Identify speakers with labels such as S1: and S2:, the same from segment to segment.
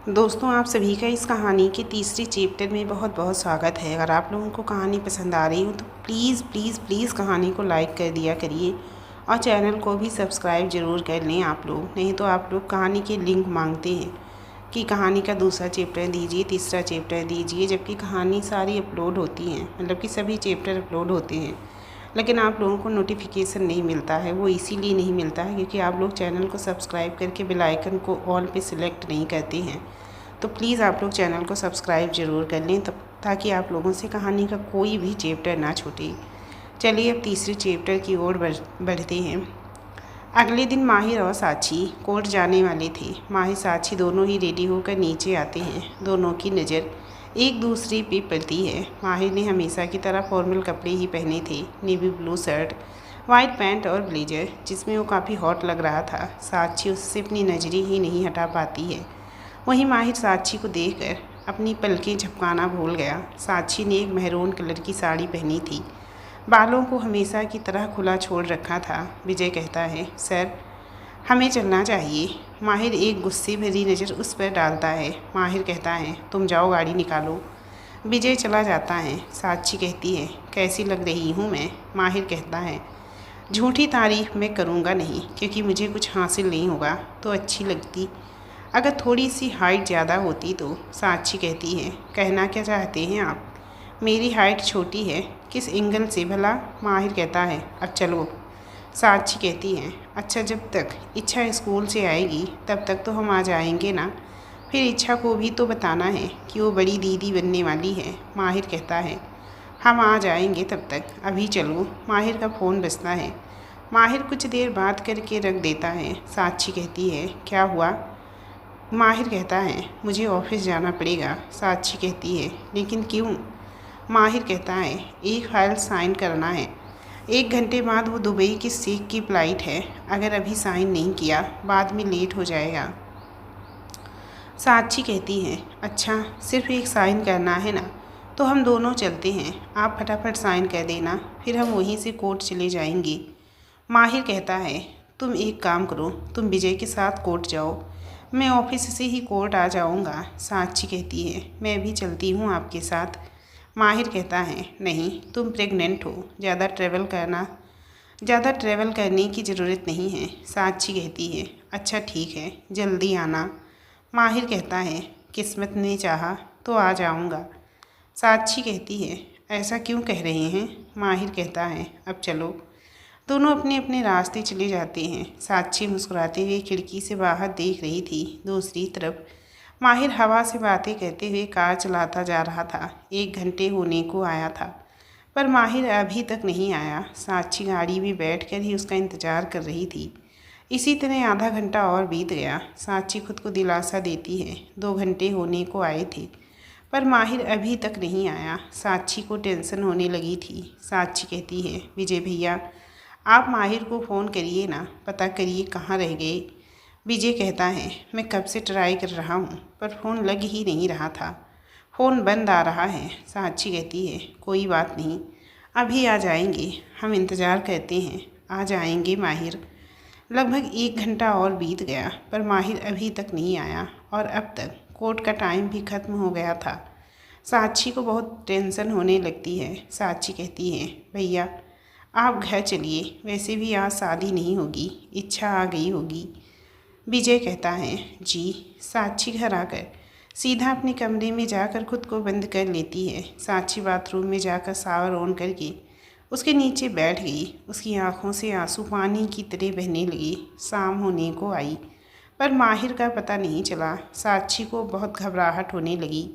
S1: दोस्तों, आप सभी का इस कहानी के तीसरे चैप्टर में बहुत बहुत स्वागत है। अगर आप लोगों को कहानी पसंद आ रही हो तो प्लीज़ प्लीज़ प्लीज़ कहानी को लाइक कर दिया करिए और चैनल को भी सब्सक्राइब ज़रूर कर लें आप लोग। नहीं तो आप लोग कहानी के लिंक मांगते हैं कि कहानी का दूसरा चैप्टर दीजिए, तीसरा चैप्टर दीजिए, जबकि कहानी सारी अपलोड होती हैं, मतलब कि सभी चैप्टर अपलोड होते हैं, लेकिन आप लोगों को नोटिफिकेशन नहीं मिलता है। वो इसीलिए नहीं मिलता है क्योंकि आप लोग चैनल को सब्सक्राइब करके बेल आइकन को ऑल पे सिलेक्ट नहीं करते हैं। तो प्लीज़ आप लोग चैनल को सब्सक्राइब ज़रूर कर लें तब ताकि आप लोगों से कहानी का कोई भी चैप्टर ना छूटे। चलिए अब तीसरे चैप्टर की ओर बढ़ते हैं। अगले दिन माहिर और साक्षी कोर्ट जाने वाले थे। माहिर साक्षी दोनों ही रेडी होकर नीचे आते हैं। दोनों की नज़र एक दूसरे पे पड़ती है। माहिर ने हमेशा की तरह फॉर्मल कपड़े ही पहने थे, navy blue shirt, white pant और ब्लेजर, जिसमें वो काफ़ी हॉट लग रहा था। साक्षी उससे अपनी नज़रें ही नहीं हटा पाती है। वहीं माहिर साक्षी को देखकर अपनी पलकें झपकाना भूल गया। साक्षी ने एक मेहरून कलर की साड़ी पहनी थी, बालों को हमेशा की तरह खुला छोड़ रखा था। विजय कहता है, सर हमें चलना चाहिए। माहिर एक गुस्से भरी नज़र उस पर डालता है। माहिर कहता है, तुम जाओ, गाड़ी निकालो। विजय चला जाता है। साक्षी कहती है, कैसी लग रही हूँ मैं? माहिर कहता है, झूठी तारीफ मैं करूँगा नहीं, क्योंकि मुझे कुछ हासिल नहीं होगा तो अच्छी लगती अगर थोड़ी सी हाइट ज़्यादा होती तो। साक्षी कहती है, कहना क्या चाहते हैं आप? मेरी हाइट छोटी है, किस एंगल से भला? माहिर कहता है, अब चलो। साक्षी कहती है, अच्छा जब तक इच्छा स्कूल से आएगी तब तक तो हम आ जाएंगे ना? फिर इच्छा को भी तो बताना है कि वो बड़ी दीदी बनने वाली है। माहिर कहता है, हम आ जाएंगे तब तक, अभी चलो। माहिर का फ़ोन बजता है। माहिर कुछ देर बात करके रख देता है। साक्षी कहती है, क्या हुआ? माहिर कहता है, मुझे ऑफिस जाना पड़ेगा। साक्षी कहती है, लेकिन क्यों? माहिर कहता है, एक फाइल साइन करना है। 1 घंटे बाद वो दुबई की सीख की फ़्लाइट है। अगर अभी साइन नहीं किया बाद में लेट हो जाएगा। साक्षी कहती है, अच्छा सिर्फ एक साइन करना है ना? तो हम दोनों चलते हैं, आप फटाफट साइन कर देना, फिर हम वहीं से कोर्ट चले जाएंगे। माहिर कहता है, तुम एक काम करो, तुम विजय के साथ कोर्ट जाओ, मैं ऑफिस से ही कोर्ट आ जाऊंगा। साक्षी कहती है, मैं भी चलती हूँ आपके साथ। माहिर कहता है, नहीं, तुम प्रेग्नेंट हो, ज़्यादा ट्रैवल करने की ज़रूरत नहीं है। साक्षी कहती है, अच्छा ठीक है, जल्दी आना। माहिर कहता है, किस्मत ने चाहा तो आ जाऊंगा। साक्षी कहती है, ऐसा क्यों कह रहे हैं? माहिर कहता है, अब चलो। दोनों अपने अपने रास्ते चले जाते हैं। साक्षी मुस्कुराते हुए खिड़की से बाहर देख रही थी। दूसरी तरफ माहिर हवा से बातें करते हुए कार चलाता जा रहा था। 1 घंटे होने को आया था पर माहिर अभी तक नहीं आया। साक्षी गाड़ी में बैठकर ही उसका इंतज़ार कर रही थी। इसी तरह आधा घंटा और बीत गया। साक्षी खुद को दिलासा देती है, 2 घंटे होने को आए थे पर माहिर अभी तक नहीं आया। साक्षी को टेंशन होने लगी थी। साक्षी कहती है, विजय भैया आप माहिर को फ़ोन करिए ना, पता करिए कहाँ रह गए। विजय कहता है, मैं कब से ट्राई कर रहा हूँ पर फ़ोन लग ही नहीं रहा था, फ़ोन बंद आ रहा है। साक्षी कहती है, कोई बात नहीं, अभी आ जाएंगे, हम इंतज़ार करते हैं, आ जाएंगे माहिर। लगभग 1 घंटा और बीत गया पर माहिर अभी तक नहीं आया और अब तक कोर्ट का टाइम भी ख़त्म हो गया था। साक्षी को बहुत टेंशन होने लगती है। साक्षी कहती है, भैया आप घर चलिए, वैसे भी आज शादी नहीं होगी, इच्छा आ गई होगी। विजय कहता है, जी। साक्षी घर आकर सीधा अपने कमरे में जाकर खुद को बंद कर लेती है। साक्षी बाथरूम में जाकर शावर ऑन करके उसके नीचे बैठ गई। उसकी आंखों से आंसू पानी की तरह बहने लगे। शाम होने को आई पर माहिर का पता नहीं चला। साक्षी को बहुत घबराहट होने लगी।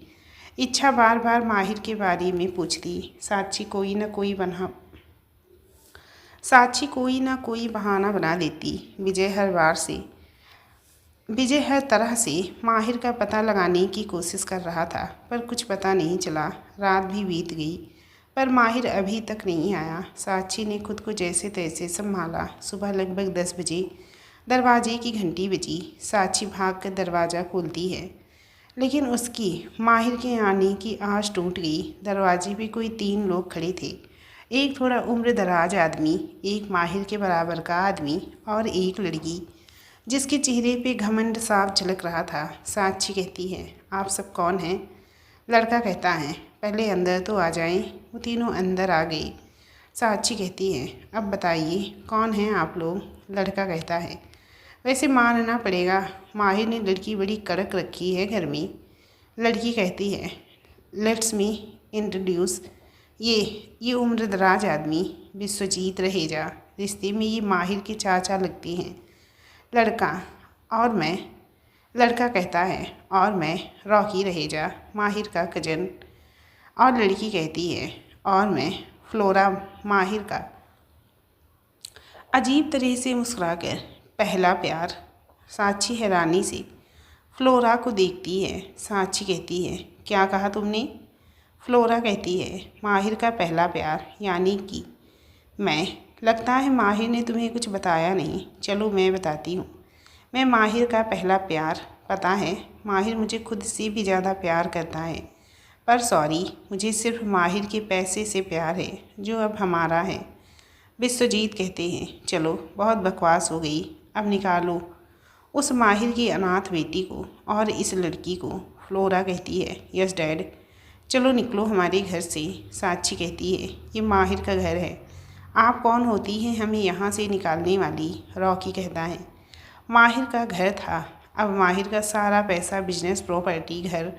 S1: इच्छा बार बार माहिर के बारे में पूछती। साक्षी कोई ना कोई बहाना बना देती। विजय हर तरह से माहिर का पता लगाने की कोशिश कर रहा था पर कुछ पता नहीं चला। रात भी बीत गई पर माहिर अभी तक नहीं आया। साक्षी ने खुद को जैसे तैसे संभाला। सुबह लगभग 10 बजे दरवाजे की घंटी बजी। साक्षी भागकर दरवाज़ा खोलती है लेकिन उसकी माहिर के आने की आस टूट गई। दरवाजे पे कोई 3 लोग खड़े थे। एक थोड़ा उम्र दराज आदमी, एक माहिर के बराबर का आदमी और एक लड़की। जिसके चेहरे पे घमंड साफ झलक रहा था। साक्षी कहती है, आप सब कौन हैं? लड़का कहता है, पहले अंदर तो आ जाएं। वो तीनों अंदर आ गई। साक्षी कहती है, अब बताइए कौन हैं आप लोग? लड़का कहता है, वैसे मानना पड़ेगा, माहिर ने लड़की बड़ी कड़क रखी है घर में। लड़की कहती है, लेट्स मी इंट्रोड्यूस, ये उम्रदराज आदमी विश्वजीत रहेजा। रिश्ते में ये माहिर के चाचा लगते हैं। लड़का कहता है, और मैं रॉकी रहेजा, माहिर का कजन। और लड़की कहती है, और मैं फ्लोरा, माहिर का। अजीब तरह से मुस्कुराकर, पहला प्यार। साक्षी हैरानी से फ्लोरा को देखती है। साक्षी कहती है, क्या कहा तुमने? फ्लोरा कहती है, माहिर का पहला प्यार, यानी कि मैं। लगता है माहिर ने तुम्हें कुछ बताया नहीं। चलो मैं बताती हूँ। मैं माहिर का पहला प्यार। पता है, माहिर मुझे खुद से भी ज़्यादा प्यार करता है, पर सॉरी, मुझे सिर्फ माहिर के पैसे से प्यार है, जो अब हमारा है। विश्वजीत कहते हैं, चलो बहुत बकवास हो गई, अब निकालो उस माहिर की अनाथ बेटी को और इस लड़की को। फ्लोरा कहती है, यस डैड, चलो निकलो हमारे घर से। साक्षी कहती है, ये माहिर का घर है, आप कौन होती हैं हमें यहाँ से निकालने वाली? रॉकी कहता है, माहिर का घर था, अब माहिर का सारा पैसा, बिजनेस, प्रॉपर्टी, घर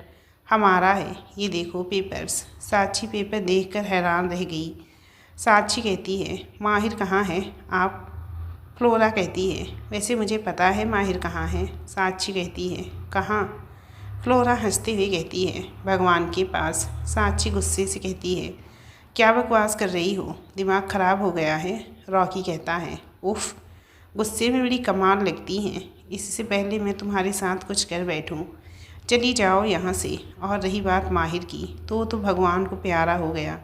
S1: हमारा है। ये देखो पेपर्स। साक्षी पेपर देखकर हैरान रह गई। साक्षी कहती है, माहिर कहाँ है आप? फ्लोरा कहती है, वैसे मुझे पता है माहिर कहाँ है। साक्षी कहती है, कहाँ? फ्लोरा हंसते हुए कहती है, भगवान के पास। साक्षी गुस्से से कहती है, क्या बकवास कर रही हो, दिमाग ख़राब हो गया है? रॉकी कहता है, उफ़, गुस्से में बड़ी कमाल लगती हैं, इससे पहले मैं तुम्हारे साथ कुछ कर बैठूं। चली जाओ यहाँ से। और रही बात माहिर की, तो भगवान को प्यारा हो गया।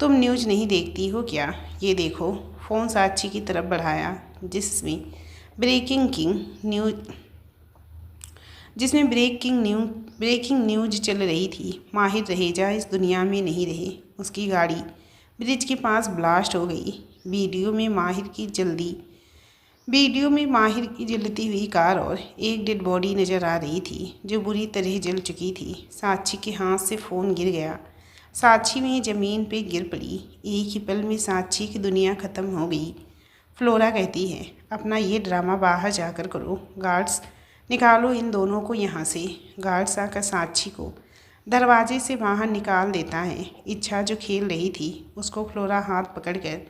S1: तुम न्यूज़ नहीं देखती हो क्या? ये देखो। फ़ोन साक्षी की तरफ बढ़ाया, जिसमें ब्रेकिंग न्यूज़ चल रही थी। माहिर रहेजा इस दुनिया में नहीं रहे। उसकी गाड़ी ब्रिज के पास ब्लास्ट हो गई। वीडियो में माहिर की जलती हुई कार और एक डेड बॉडी नज़र आ रही थी, जो बुरी तरह जल चुकी थी। साक्षी के हाथ से फ़ोन गिर गया। साक्षी में ज़मीन पे गिर पड़ी। एक ही पल में साक्षी की दुनिया ख़त्म हो गई। फ्लोरा कहती है, अपना ये ड्रामा बाहर जाकर करो। गार्ड्स, निकालो इन दोनों को यहाँ से। गार्ड्स आकर साक्षी को दरवाजे से बाहर निकाल देता है। इच्छा जो खेल रही थी, उसको फ्लोरा हाथ पकड़कर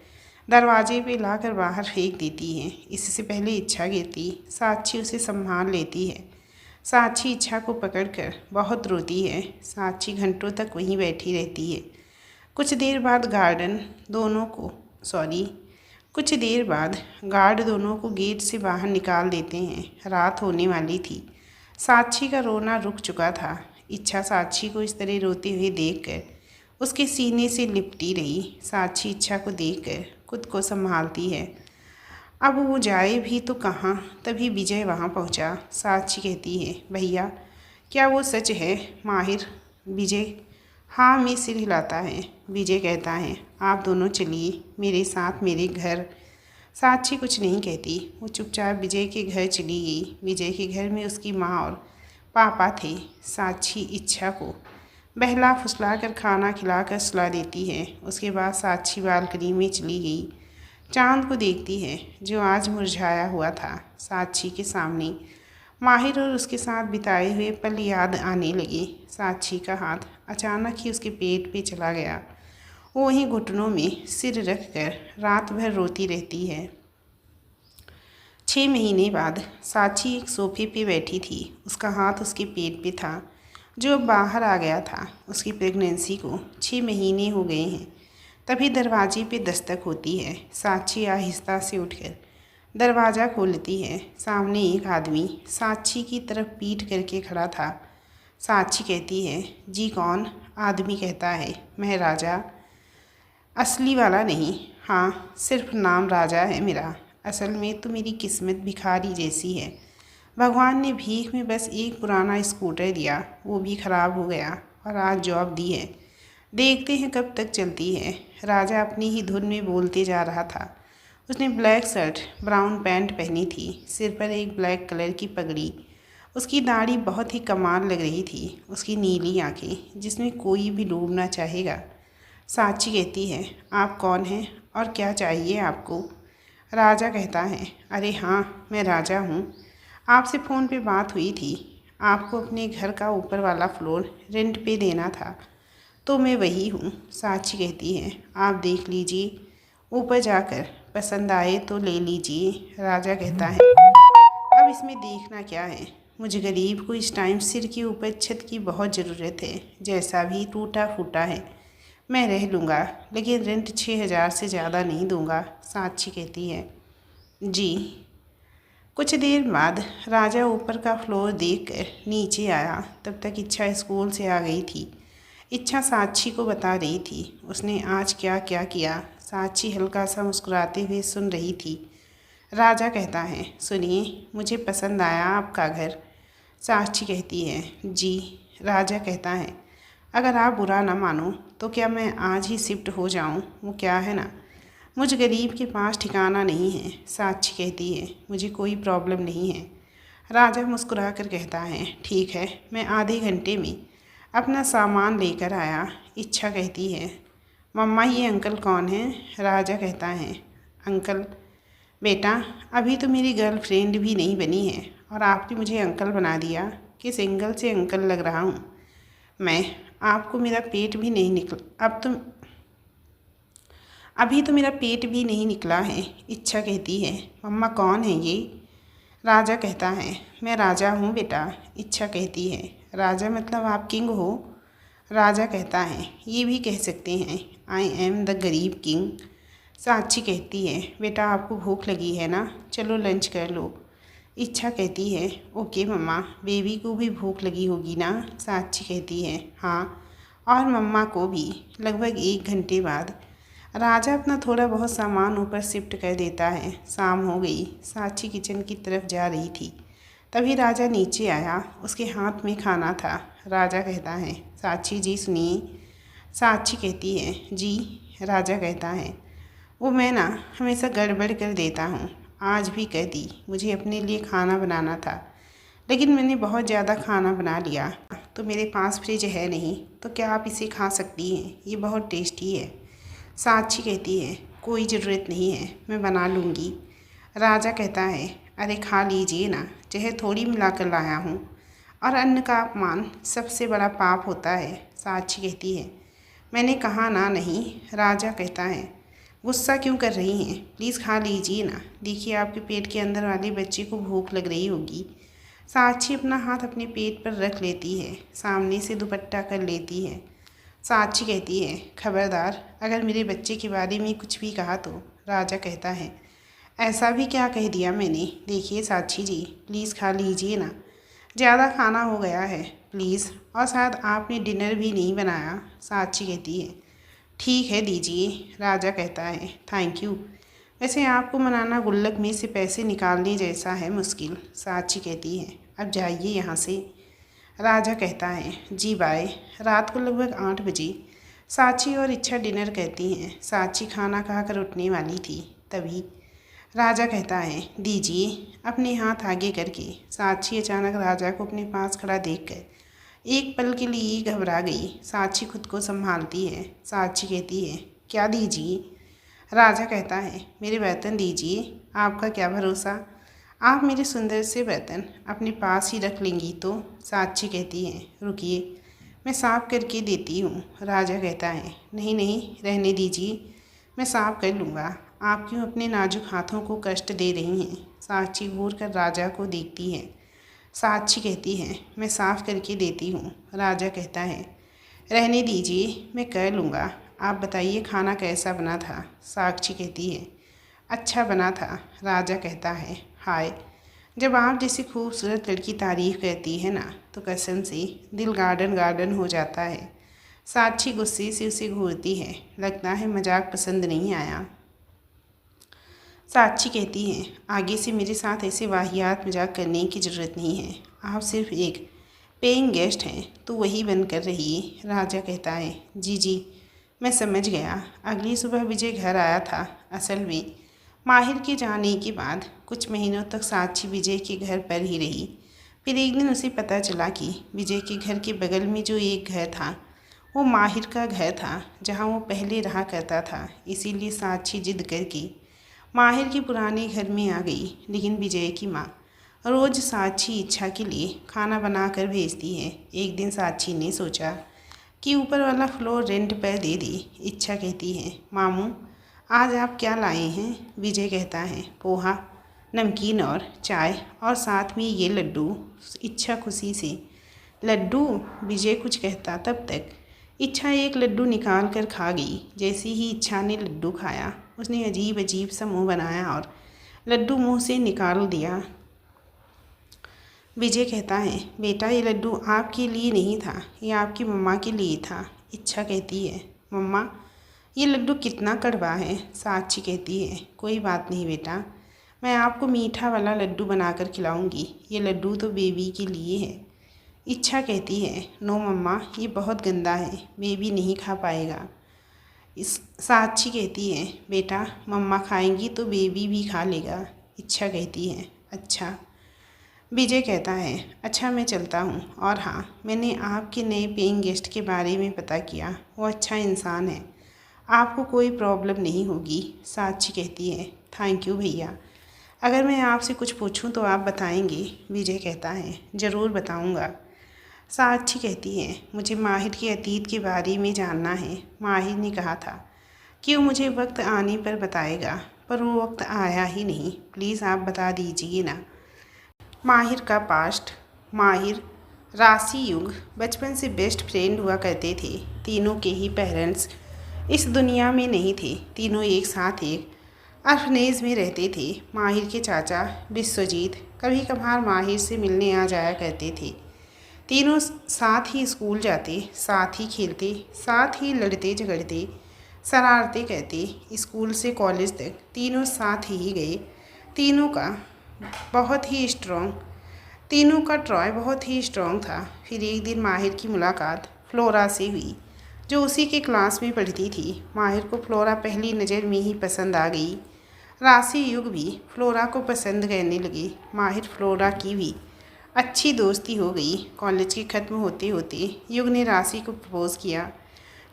S1: दरवाजे पे लाकर बाहर फेंक देती है। इससे पहले इच्छा गिरती, साक्षी उसे संभाल लेती है। साक्षी इच्छा को पकड़कर बहुत रोती है। साक्षी घंटों तक वहीं बैठी रहती है। कुछ देर बाद गार्ड दोनों को गेट से बाहर निकाल देते हैं। रात होने वाली थी। साक्षी का रोना रुक चुका था। इच्छा साक्षी को इस तरह रोते हुए देखकर उसके सीने से लिपटी रही। साक्षी इच्छा को देखकर खुद को संभालती है। अब वो जाए भी तो कहाँ। तभी विजय वहाँ पहुँचा। साक्षी कहती है, भैया क्या वो सच है? माहिर। विजय हाँ में सिर हिलाता है। विजय कहता है, आप दोनों चलिए मेरे साथ मेरे घर। साक्षी कुछ नहीं कहती। वो चुपचाप विजय के घर चली गई। विजय के घर में उसकी माँ और पापा थे। साक्षी इच्छा को बहला फुसला कर खाना खिलाकर सुला देती है। उसके बाद साक्षी बालकनी में चली गई। चांद को देखती है, जो आज मुरझाया हुआ था। साक्षी के सामने माहिर और उसके साथ बिताए हुए पल याद आने लगे। साक्षी का हाथ अचानक ही उसके पेट पे चला गया। वो वहीं घुटनों में सिर रख कर रात भर रोती रहती है। 6 महीने बाद साक्षी एक सोफे पे बैठी थी। उसका हाथ उसके पेट पे था, जो अब बाहर आ गया था। उसकी प्रेगनेंसी को 6 महीने हो गए हैं। तभी दरवाजे पे दस्तक होती है। साक्षी आहिस्ता से उठकर दरवाज़ा खोलती है। सामने एक आदमी साक्षी की तरफ पीठ करके खड़ा था। साक्षी कहती है, जी कौन? आदमी कहता है, मैं राजा। असली वाला नहीं, हाँ सिर्फ नाम राजा है मेरा। असल में तो मेरी किस्मत भिखारी जैसी है। भगवान ने भीख में बस एक पुराना स्कूटर दिया, वो भी ख़राब हो गया, और आज जॉब दी है, देखते हैं कब तक चलती है। राजा अपनी ही धुन में बोलते जा रहा था। उसने ब्लैक शर्ट ब्राउन पैंट पहनी थी, सिर पर एक ब्लैक कलर की पगड़ी। उसकी दाढ़ी बहुत ही कमाल लग रही थी। उसकी नीली आंखें जिसमें कोई भी डूबना चाहेगा। साक्षी कहती है, आप कौन हैं और क्या चाहिए आपको? राजा कहता है, अरे हाँ, मैं राजा हूँ। आपसे फ़ोन पे बात हुई थी। आपको अपने घर का ऊपर वाला फ्लोर रेंट पे देना था, तो मैं वही हूँ। साक्षी कहती है, आप देख लीजिए, ऊपर जाकर पसंद आए तो ले लीजिए। राजा कहता है, अब इसमें देखना क्या है? मुझे गरीब को इस टाइम सिर के ऊपर छत की बहुत ज़रूरत है। जैसा भी टूटा फूटा है मैं रह लूँगा, लेकिन रेंट 6,000 से ज़्यादा नहीं दूँगा। साक्षी कहती है, जी। कुछ देर बाद राजा ऊपर का फ्लोर देखकर नीचे आया। तब तक इच्छा स्कूल से आ गई थी। इच्छा साक्षी को बता रही थी उसने आज क्या क्या किया। साक्षी हल्का सा मुस्कुराते हुए सुन रही थी। राजा कहता है, सुनिए, मुझे पसंद आया आपका घर। साक्षी कहती है, जी। राजा कहता है, अगर आप बुरा ना मानो तो क्या मैं आज ही शिफ्ट हो जाऊं? वो क्या है ना, मुझ गरीब के पास ठिकाना नहीं है। साक्षी कहती है, मुझे कोई प्रॉब्लम नहीं है। राजा मुस्कुरा कर कहता है, ठीक है, मैं आधे घंटे में अपना सामान लेकर आया। इच्छा कहती है, मम्मा ये अंकल कौन है? राजा कहता है, अंकल? बेटा, अभी तो मेरी गर्लफ्रेंड भी नहीं बनी है और आपने मुझे अंकल बना दिया। किस एंगल से अंकल लग रहा हूँ मैं? आपको मेरा पेट भी नहीं निकला अभी तो मेरा पेट भी नहीं निकला है। इच्छा कहती है, मम्मा कौन है ये? राजा कहता है, मैं राजा हूँ बेटा। इच्छा कहती है, राजा मतलब आप किंग हो? राजा कहता है, ये भी कह सकते हैं, आई एम द गरीब किंग। साक्षी कहती है, बेटा आपको भूख लगी है ना, चलो लंच कर लो। इच्छा कहती है, ओके मम्मा, बेबी को भी भूख लगी होगी ना? साक्षी कहती है, हाँ, और मम्मा को भी। लगभग 1 घंटे बाद राजा अपना थोड़ा बहुत सामान ऊपर शिफ्ट कर देता है। शाम हो गई। साक्षी किचन की तरफ जा रही थी, तभी राजा नीचे आया। उसके हाथ में खाना था। राजा कहता है, साक्षी जी सुनिए। साक्षी कहती है, जी। राजा कहता है, वो मैं ना हमेशा गड़बड़ कर देता हूँ, आज भी कर दी। मुझे अपने लिए खाना बनाना था, लेकिन मैंने बहुत ज़्यादा खाना बना लिया। तो मेरे पास फ्रिज है नहीं, तो क्या आप इसे खा सकती हैं? ये बहुत टेस्टी है। साक्षी कहती है, कोई ज़रूरत नहीं है, मैं बना लूँगी। राजा कहता है, अरे खा लीजिए ना, जहर थोड़ी मिला कर लाया हूँ, और अन्न का अपमान सबसे बड़ा पाप होता है। साक्षी कहती है, मैंने कहा ना नहीं। राजा कहता है, गुस्सा क्यों कर रही हैं? प्लीज़ खा लीजिए ना, देखिए आपके पेट के अंदर वाले बच्चे को भूख लग रही होगी। साक्षी अपना हाथ अपने पेट पर रख लेती है, सामने से दुपट्टा कर लेती है। साक्षी कहती है, खबरदार अगर मेरे बच्चे के बारे में कुछ भी कहा तो। राजा कहता है, ऐसा भी क्या कह दिया मैंने? देखिए साक्षी जी, प्लीज़ खा लीजिए ना, ज़्यादा खाना हो गया है प्लीज़, और शायद आपने डिनर भी नहीं बनाया। साक्षी कहती है, ठीक है दीजिए। राजा कहता है, थैंक यू। वैसे आपको मनाना गुल्लक में से पैसे निकालने जैसा है मुश्किल। साक्षी कहती है, अब जाइए यहाँ से। राजा कहता है, जी बाय। रात को लगभग 8 बजे साक्षी और इच्छा डिनर करती हैं। साक्षी खाना खाकर उठने वाली थी, तभी राजा कहता है, दीजिए। अपने हाथ आगे करके साक्षी अचानक राजा को अपने पास खड़ा देखकर एक पल के लिए घबरा गई। साक्षी खुद को संभालती है। साक्षी कहती है, क्या दीजिए? राजा कहता है, मेरे बर्तन दीजिए। आपका क्या भरोसा, आप मेरे सुंदर से बर्तन अपने पास ही रख लेंगी तो। साक्षी कहती है, रुकिए, मैं साफ़ करके देती हूँ। राजा कहता है, नहीं नहीं, रहने दीजिए, मैं साफ़ कर लूँगा। आप क्यों अपने नाजुक हाथों को कष्ट दे रही हैं? साक्षी घूर कर राजा को देखती है। साक्षी कहती है, मैं साफ़ करके देती हूँ। राजा कहता है, रहने दीजिए, मैं कर लूँगा। आप बताइए खाना कैसा बना था? साक्षी कहती है, अच्छा बना था। राजा कहता है, हाय, जब आप जैसी खूबसूरत लड़की तारीफ़ करती है ना, तो कसम से दिल गार्डन गार्डन हो जाता है। साक्षी गुस्से से उसे घूरती है। लगता है मजाक पसंद नहीं आया। साक्षी कहती है, आगे से मेरे साथ ऐसे वाहियात मजाक करने की ज़रूरत नहीं है। आप सिर्फ एक पेइंग गेस्ट हैं, तो वही बनकर रहिए। राजा कहता है, जी जी, मैं समझ गया। अगली सुबह विजय घर आया था। असल में माहिर के जाने के बाद कुछ महीनों तक साक्षी विजय के घर पर ही रही। फिर एक दिन उसे पता चला कि विजय के घर के बगल में जो एक घर था वो माहिर का घर था, जहाँ वो पहले रहा करता था। इसीलिए साक्षी जिद करके माहिर के पुराने घर में आ गई। लेकिन विजय की माँ रोज़ साक्षी इच्छा के लिए खाना बना कर भेजती है। एक दिन साक्षी ने सोचा कि ऊपर वाला फ्लोर रेंट पर दे दी। इच्छा कहती है, मामू आज आप क्या लाए हैं? विजय कहता है, पोहा, नमकीन और चाय और साथ में ये लड्डू। इच्छा खुशी से, लड्डू? विजय कुछ कहता तब तक इच्छा एक लड्डू निकाल कर खा गई। जैसे ही इच्छा ने लड्डू खाया, उसने अजीब अजीब सा मुँह बनाया और लड्डू मुँह से निकाल दिया। विजय कहता है, बेटा ये लड्डू आपके लिए नहीं था, ये आपकी मम्मा के लिए था। इच्छा कहती है, मम्मा ये लड्डू कितना कड़वा है। साक्षी कहती है, कोई बात नहीं बेटा, मैं आपको मीठा वाला लड्डू बनाकर खिलाऊंगी। ये लड्डू तो बेबी के लिए है। इच्छा कहती है, नो मम्मा ये बहुत गंदा है, बेबी नहीं खा पाएगा। साक्षी कहती है, बेटा मम्मा खाएंगी तो बेबी भी खा लेगा। इच्छा कहती है, अच्छा। विजय कहता है, अच्छा मैं चलता हूँ। और हाँ, मैंने आपके नए पेइंग गेस्ट के बारे में पता किया, वो अच्छा इंसान है, आपको कोई प्रॉब्लम नहीं होगी। साक्षी कहती है, थैंक यू भैया, अगर मैं आपसे कुछ पूछूं तो आप बताएंगे? विजय कहता है, ज़रूर बताऊंगा। साक्षी कहती है, मुझे माहिर के अतीत के बारे में जानना है। माहिर ने कहा था कि वो मुझे वक्त आने पर बताएगा, पर वो वक्त आया ही नहीं। प्लीज़ आप बता दीजिए ना। माहिर का पास्ट। माहिर राशि युग बचपन से बेस्ट फ्रेंड हुआ करते थे। तीनों के ही पेरेंट्स इस दुनिया में नहीं थे। तीनों एक साथ एक ऑर्फनेज में रहते थे। माहिर के चाचा विश्वजीत कभी कभार माहिर से मिलने आ जाया करते थे। तीनों साथ ही स्कूल जाते, साथ ही खेलते, साथ ही लड़ते झगड़ते, शरारतें करते। स्कूल से कॉलेज तक तीनों साथ ही गए। तीनों का ट्रॉय बहुत ही स्ट्रॉन्ग था। फिर एक दिन माहिर की मुलाकात फ्लोरा से हुई, जो उसी के क्लास में पढ़ती थी। माहिर को फ्लोरा पहली नज़र में ही पसंद आ गई। राशि युग भी फ्लोरा को पसंद करने लगे। माहिर फ्लोरा की भी अच्छी दोस्ती हो गई। कॉलेज के ख़त्म होते होते युग ने राशि को प्रपोज़ किया,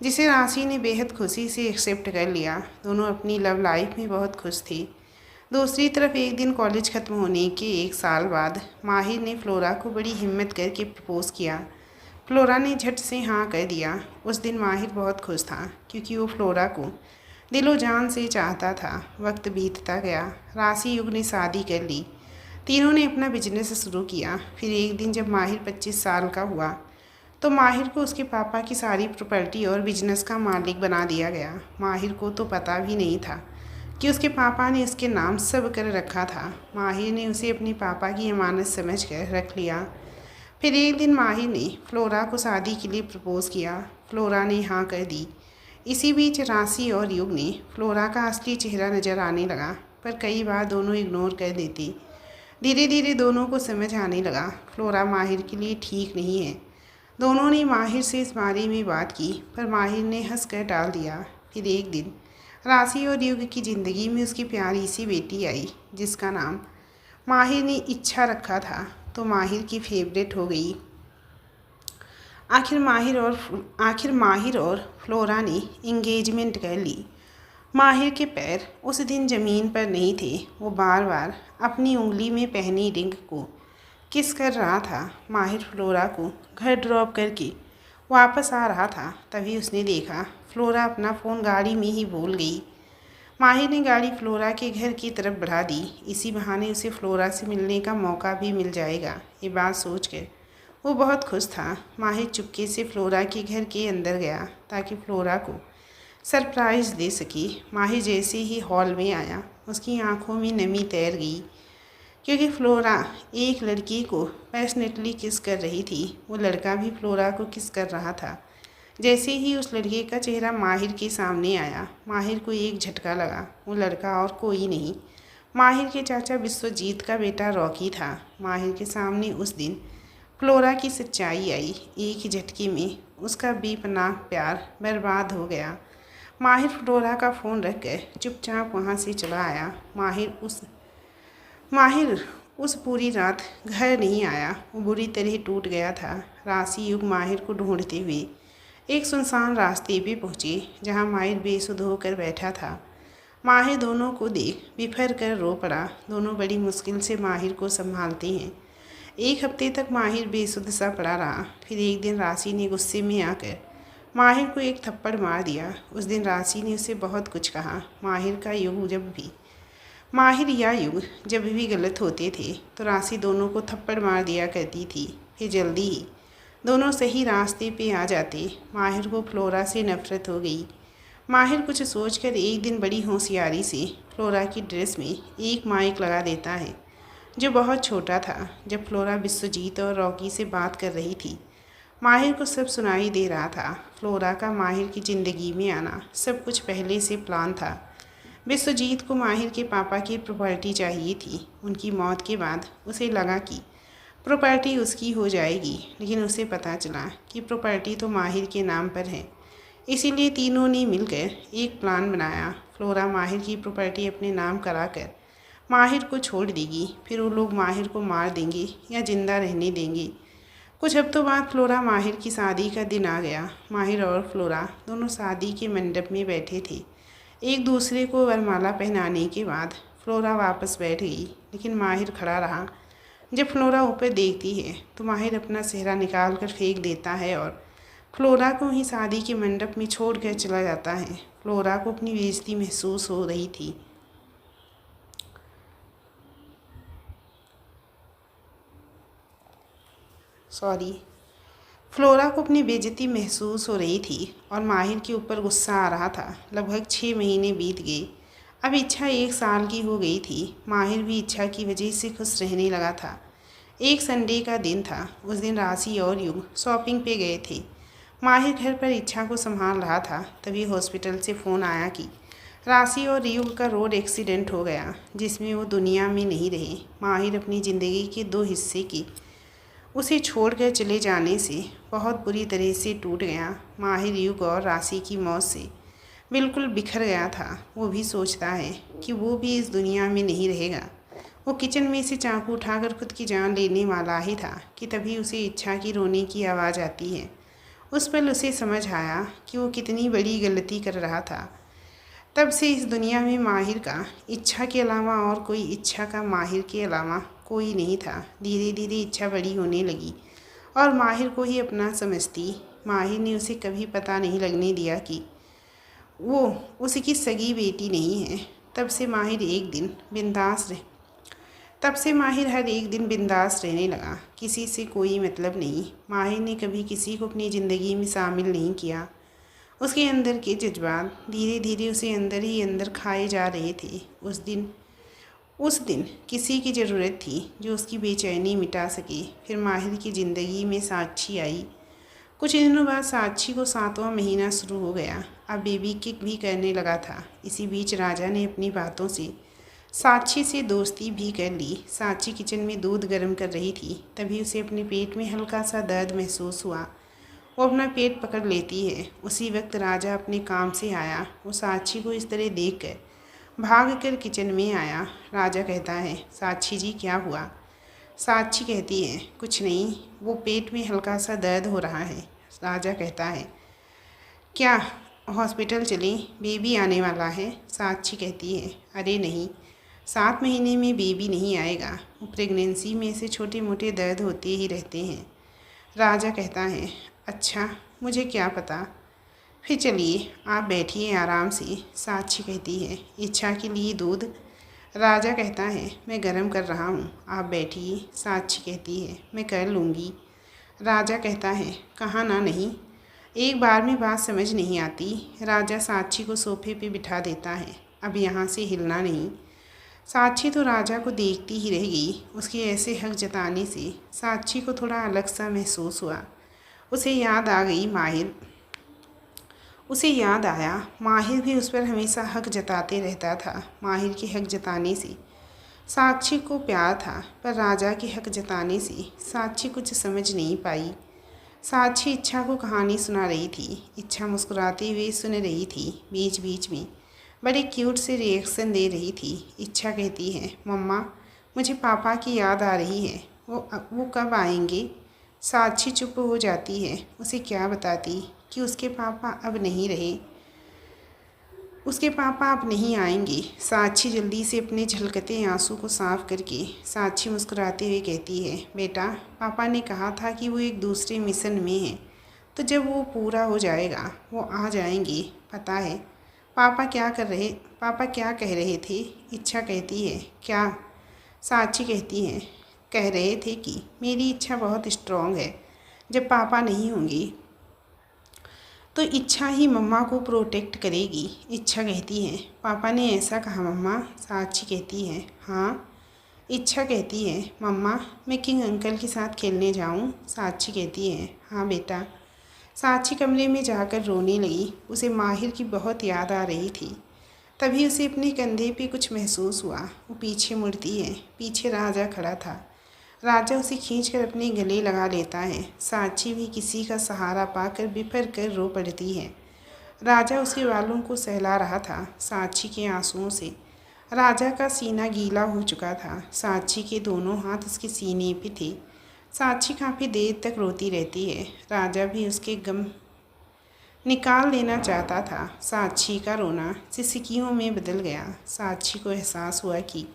S1: जिसे राशि ने बेहद खुशी से एक्सेप्ट कर लिया। दोनों अपनी लव लाइफ में बहुत खुश थे। दूसरी तरफ एक दिन कॉलेज ख़त्म होने के 1 साल बाद माहिर ने फ्लोरा को बड़ी हिम्मत करके प्रपोज़ किया। फ्लोरा ने झट से हाँ कर दिया। उस दिन माहिर बहुत खुश था, क्योंकि वो फ्लोरा को दिलो जान से चाहता था। वक्त बीतता गया। राशि युग ने शादी कर ली। तीनों ने अपना बिजनेस शुरू किया। फिर एक दिन जब माहिर 25 साल का हुआ तो माहिर को उसके पापा की सारी प्रॉपर्टी और बिजनेस का मालिक बना दिया गया। माहिर को तो पता भी नहीं था कि उसके पापा ने उसके नाम सब कर रखा था। माहिर ने उसे अपने पापा की अमानत समझ कर रख लिया। फिर एक दिन माहिर ने फ्लोरा को शादी के लिए प्रपोज़ किया। फ्लोरा ने हाँ कर दी। इसी बीच राशि और युग ने फ्लोरा का असली चेहरा नज़र आने लगा, पर कई बार दोनों इग्नोर कर देते। धीरे धीरे दोनों को समझ आने लगा फ्लोरा माहिर के लिए ठीक नहीं है। दोनों ने माहिर से इस बारे में बात की, पर माहिर ने हंस कर टाल दिया। फिर एक दिन राशि और युग की ज़िंदगी में उसकी प्यारी सी बेटी आई, जिसका नाम माहिर ने इच्छा रखा था, तो माहिर की फेवरेट हो गई। आखिर माहिर और फ्लोरा ने इंगेजमेंट कर ली। माहिर के पैर उस दिन ज़मीन पर नहीं थे। वो बार बार अपनी उंगली में पहनी रिंग को किस कर रहा था। माहिर फ्लोरा को घर ड्रॉप करके वापस आ रहा था, तभी उसने देखा फ्लोरा अपना फ़ोन गाड़ी में ही भूल गई। माहिर ने गाड़ी फ्लोरा के घर की तरफ बढ़ा दी। इसी बहाने उसे फ्लोरा से मिलने का मौका भी मिल जाएगा। ये बात सोचकर वो बहुत खुश था। माहिर चुपके से फ्लोरा के घर के अंदर गया, ताकि फ्लोरा को सरप्राइज़ दे सके। माहिर जैसे ही हॉल में आया, उसकी आंखों में नमी तैर गई, क्योंकि फ्लोरा एक लड़की को पैशनेटली किस कर रही थी। वो लड़का भी फ्लोरा को किस कर रहा था। जैसे ही उस लड़के का चेहरा माहिर के सामने आया, माहिर को एक झटका लगा। वो लड़का और कोई नहीं, माहिर के चाचा विश्वजीत का बेटा रॉकी था। माहिर के सामने उस दिन फ्लोरा की सच्चाई आई। एक ही झटके में उसका बेपनाह प्यार बर्बाद हो गया। माहिर फ्लोरा का फ़ोन रख कर चुपचाप वहाँ से चला आया। माहिर उस पूरी रात घर नहीं आया। वो बुरी तरह टूट गया था। राशि युग माहिर को ढूंढते हुए एक सुनसान रास्ते पे पहुँचे, जहाँ माहिर बेसुध होकर बैठा था। माहिर दोनों को देख बिफर कर रो पड़ा। दोनों बड़ी मुश्किल से माहिर को संभालते हैं। एक हफ्ते तक माहिर बेसुध सा पड़ा रहा। फिर एक दिन राशि ने गुस्से में आकर माहिर को एक थप्पड़ मार दिया। उस दिन राशि ने उसे बहुत कुछ कहा। माहिर या युग जब भी गलत होते थे तो राशि दोनों को थप्पड़ मार दिया करती थी। फिर जल्दी ही दोनों सही रास्ते पे आ जाते। माहिर को फ्लोरा से नफरत हो गई। माहिर कुछ सोचकर एक दिन बड़ी होशियारी से फ्लोरा की ड्रेस में एक माइक लगा देता है, जो बहुत छोटा था। जब फ्लोरा विश्वजीत और रॉकी से बात कर रही थी, माहिर को सब सुनाई दे रहा था। फ्लोरा का माहिर की ज़िंदगी में आना सब कुछ पहले से प्लान था। विश्वजीत को माहिर के पापा की प्रॉपर्टी चाहिए थी। उनकी मौत के बाद उसे लगा कि प्रॉपर्टी उसकी हो जाएगी, लेकिन उसे पता चला कि प्रॉपर्टी तो माहिर के नाम पर है। इसीलिए तीनों ने मिलकर एक प्लान बनाया। फ्लोरा माहिर की प्रॉपर्टी अपने नाम कराकर माहिर को छोड़ देगी। फिर वो लोग माहिर को मार देंगे या जिंदा रहने देंगे। कुछ हफ्तों बाद फ्लोरा माहिर की शादी का दिन आ गया। माहिर और फ्लोरा दोनों शादी के मंडप में बैठे थे। एक दूसरे को वरमाला पहनाने के बाद फ्लोरा वापस बैठ गई, लेकिन माहिर खड़ा रहा। जब फ्लोरा ऊपर देखती है तो माहिर अपना सेहरा निकाल कर फेंक देता है और फ्लोरा को ही शादी के मंडप में छोड़ कर चला जाता है। फ्लोरा को अपनी बेइज्जती महसूस हो रही थी। फ्लोरा को अपनी बेइज्जती महसूस हो रही थी और माहिर के ऊपर गुस्सा आ रहा था। लगभग 6 महीने बीत गए। अब इच्छा 1 साल की हो गई थी। माहिर भी इच्छा की वजह से खुश रहने लगा था। एक संडे का दिन था। उस दिन राशि और युग शॉपिंग पे गए थे। माहिर घर पर इच्छा को संभाल रहा था। तभी हॉस्पिटल से फ़ोन आया कि राशि और युग का रोड एक्सीडेंट हो गया, जिसमें वो दुनिया में नहीं रहे। माहिर अपनी ज़िंदगी के 2 हिस्से की उसे छोड़कर चले जाने से बहुत बुरी तरह से टूट गया। माहिर युग और राशि की मौत से बिल्कुल बिखर गया था। वो भी सोचता है कि वो भी इस दुनिया में नहीं रहेगा। वो किचन में से चाकू उठाकर खुद की जान लेने वाला ही था कि तभी उसे इच्छा की रोने की आवाज़ आती है। उस पल उसे समझ आया कि वो कितनी बड़ी गलती कर रहा था। तब से इस दुनिया में माहिर का इच्छा के अलावा और कोई इच्छा का माहिर के अलावा कोई नहीं था। धीरे धीरे इच्छा बड़ी होने लगी और माहिर को ही अपना समझती। माहिर ने उसे कभी पता नहीं लगने दिया कि वो उसकी सगी बेटी नहीं है। तब से माहिर हर एक दिन बिंदास रहने लगा। किसी से कोई मतलब नहीं। माहिर ने कभी किसी को अपनी ज़िंदगी में शामिल नहीं किया। उसके अंदर के जज्बात धीरे धीरे उसे अंदर ही अंदर खाए जा रहे थे। उस दिन किसी की ज़रूरत थी जो उसकी बेचैनी मिटा सके। फिर माहिर की ज़िंदगी में साक्षी आई। कुछ दिनों बाद साक्षी को 7वां महीना शुरू हो गया। अब बेबी किक भी करने लगा था। इसी बीच राजा ने अपनी बातों से साक्षी से दोस्ती भी कर ली। साक्षी किचन में दूध गर्म कर रही थी। तभी उसे अपने पेट में हल्का सा दर्द महसूस हुआ। वो अपना पेट पकड़ लेती है। उसी वक्त राजा अपने काम से आया। वो साक्षी को इस तरह देखकर भाग कर किचन में आया। राजा कहता है, साक्षी जी क्या हुआ? साक्षी कहती है, कुछ नहीं, वो पेट में हल्का सा दर्द हो रहा है। राजा कहता है, क्या हॉस्पिटल चलें, बेबी आने वाला है? साक्षी कहती है, अरे नहीं, 7 महीने में बेबी नहीं आएगा। प्रेगनेंसी में ऐसे छोटे मोटे दर्द होते ही रहते हैं। राजा कहता है, अच्छा, मुझे क्या पता। फिर चलिए आप बैठिए आराम से। साक्षी कहती है, इच्छा के लिए दूध? राजा कहता है, मैं गर्म कर रहा हूँ, आप बैठिए। साक्षी कहती है, मैं कर लूँगी। राजा कहता है, कहाँ ना नहीं, एक बार में बात समझ नहीं आती। राजा साक्षी को सोफे पे बिठा देता है, अब यहाँ से हिलना नहीं। साक्षी तो राजा को देखती ही रह गई। उसके ऐसे हक जताने से साक्षी को थोड़ा अलग सा महसूस हुआ। उसे याद आया माहिर भी उस पर हमेशा हक जताते रहता था। माहिर के हक जताने से साक्षी को प्यार था, पर राजा के हक जताने से साक्षी कुछ समझ नहीं पाई। साक्षी इच्छा को कहानी सुना रही थी। इच्छा मुस्कुराते हुए सुन रही थी, बीच बीच में बड़े क्यूट से रिएक्शन दे रही थी। इच्छा कहती है, मम्मा मुझे पापा की याद आ रही है, वो कब आएंगे? साक्षी चुप हो जाती है। उसे क्या बताती कि उसके पापा अब नहीं रहे, उसके पापा अब नहीं आएंगे। साक्षी जल्दी से अपने झलकते आंसू को साफ करके साक्षी मुस्कुराते हुए कहती है, बेटा पापा ने कहा था कि वो एक दूसरे मिशन में हैं, तो जब वो पूरा हो जाएगा वो आ जाएंगे। पता है पापा क्या कह रहे थे? इच्छा कहती है, क्या? साक्षी कहती है, कह रहे थे कि मेरी इच्छा बहुत स्ट्रांग है, जब पापा नहीं होंगे तो इच्छा ही मम्मा को प्रोटेक्ट करेगी। इच्छा कहती है, पापा ने ऐसा कहा मम्मा? साक्षी कहती है, हाँ। इच्छा कहती है, मम्मा मैं किंग अंकल के साथ खेलने जाऊँ? साक्षी कहती है, हाँ बेटा। साक्षी कमरे में जाकर रोने लगी। उसे माहिर की बहुत याद आ रही थी। तभी उसे अपने कंधे पे कुछ महसूस हुआ। वो पीछे मुड़ती है। पीछे राजा खड़ा था। राजा उसे खींचकर अपने गले लगा लेता है। साक्षी भी किसी का सहारा पाकर बिफर कर रो पड़ती है। राजा उसके बालों को सहला रहा था साक्षी के आंसुओं से। राजा का सीना गीला हो चुका था। साक्षी के दोनों हाथ उसके सीने पे थे। साक्षी काफ़ी देर तक रोती रहती है। राजा भी उसके गम निकाल देना चाहता था। साक्षी का रोना सिसकियों में बदल गया। साक्षी को एहसास हुआ कि